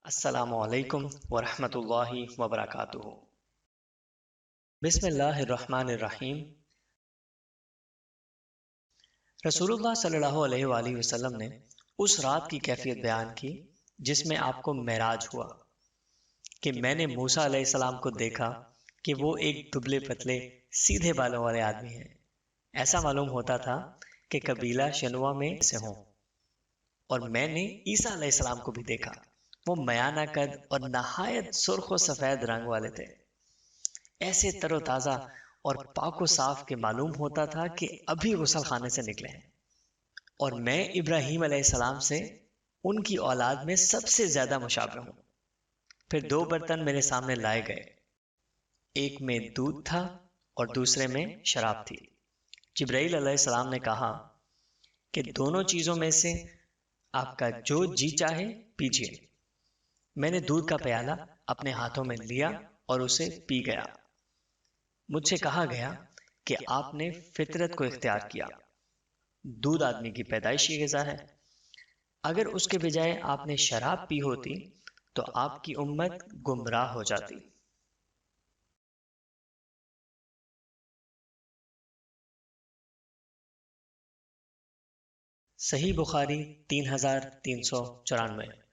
السلام علیکم ورحمۃ اللہ وبرکاتہ۔ بسم اللہ الرحمن الرحیم۔ رسول اللہ صلی اللہ علیہ وآلہ وسلم نے اس رات کی کیفیت بیان کی جس میں آپ کو معراج ہوا کہ میں نے موسیٰ علیہ السلام کو دیکھا کہ وہ ایک دبلے پتلے سیدھے بالوں والے آدمی ہیں۔ ایسا معلوم ہوتا تھا کہ قبیلہ شنوا میں سے ہوں۔ اور میں نے عیسیٰ علیہ السلام کو بھی دیکھا، وہ میانہ قد اور نہایت سرخ و سفید رنگ والے تھے، ایسے تر و تازہ اور پاک و صاف کے معلوم ہوتا تھا کہ ابھی غسل خانے سے نکلے ہیں۔ اور میں ابراہیم علیہ السلام سے ان کی اولاد میں سب سے زیادہ مشابہ ہوں۔ پھر دو برتن میرے سامنے لائے گئے، ایک میں دودھ تھا اور دوسرے میں شراب تھی۔ جبرائیل علیہ السلام نے کہا کہ دونوں چیزوں میں سے آپ کا جو جی چاہے پیجیے۔ میں نے دودھ کا پیالہ اپنے ہاتھوں میں لیا اور اسے پی گیا۔ مجھ سے کہا گیا کہ آپ نے فطرت کو اختیار کیا۔ دودھ آدمی کی پیدائشی غذا ہے، اگر اس کے بجائے آپ نے شراب پی ہوتی تو آپ کی امت گمراہ ہو جاتی۔ صحیح بخاری 3394